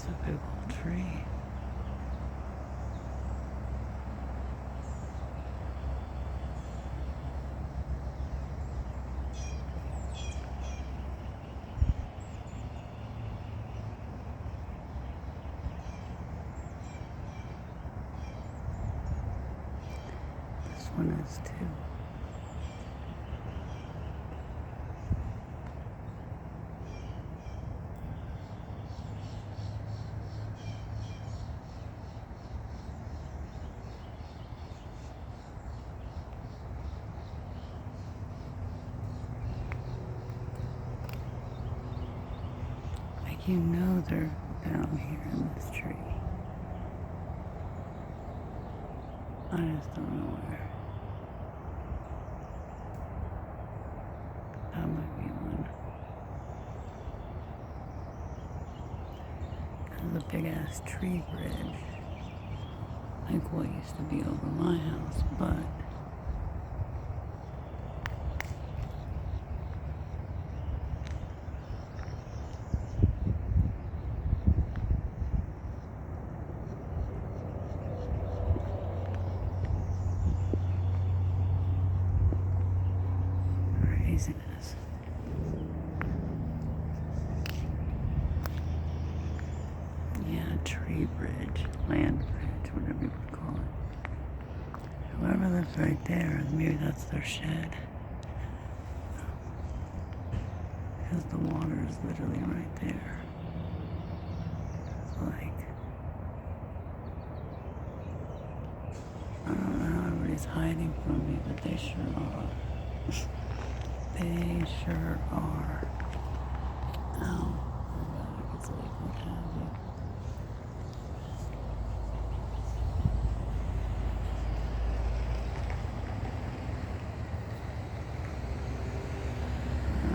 a big old tree. This one is too. Like you know they're down here in this tree. I just don't know where. That might be one. There's a big ass tree bridge. Like what used to be over my house, but craziness. Yeah, tree bridge, land bridge, whatever you would call it. Whoever lives right there, maybe that's their shed. Because the water is literally right there. It's like, I don't know how everybody's hiding from me, but they sure are. They sure are. Ow. My back is like, what have you?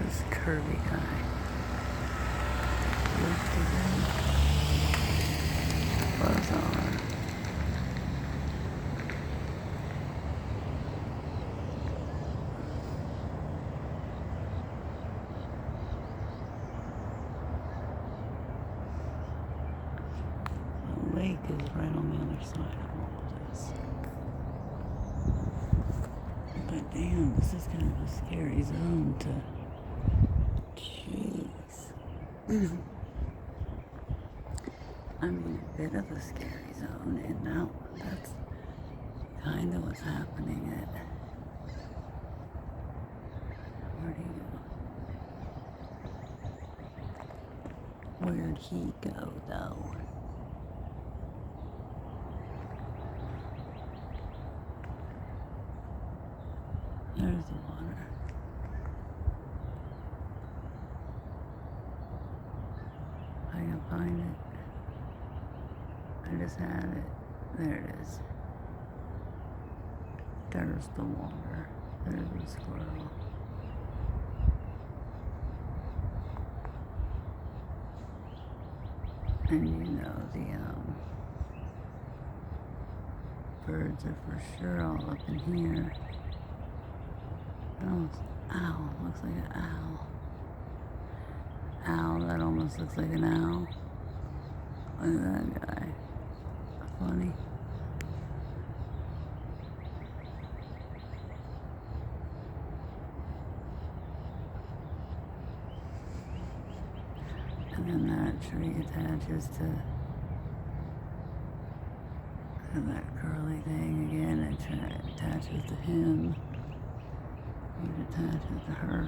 This curvy guy. Lifted in. Buzz on. The lake is right on the other side of all of this. But damn, this is kind of a scary zone to. Jeez. I mean, a bit of a scary zone, and now that's kind of what's happening at. Where'd he go? Where'd he go, though? There's the water. I can find it. I just had it. There it is. There's the water. There's the squirrel. And you know the birds are for sure all up in here. Oh, it's an owl. Looks like an owl. Owl that almost looks like an owl. Look at that guy. Funny. And then that tree attaches to that curly thing again. It attaches to him. It attaches to her.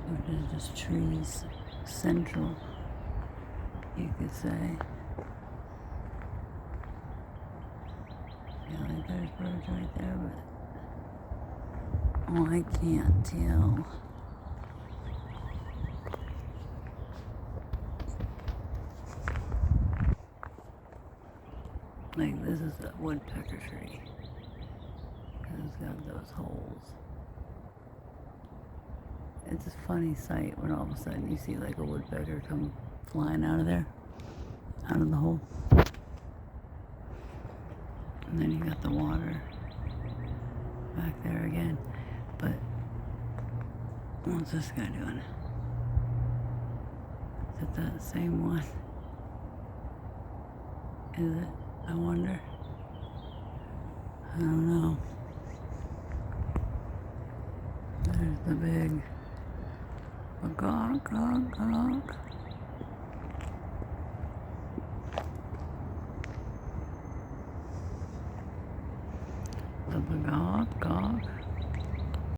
Which is just trees central, you could say. Yeah, like there's birds right there, but I can't tell. Like this is a woodpecker tree. It's got those holes. It's a funny sight when all of a sudden you see like a woodpecker come flying out of there, out of the hole. And then you got the water back there again. But what's this guy doing? Is it that same one? Is it? I wonder. I don't know. There's the big gawk, gawk, gawk. The gawk, gawk.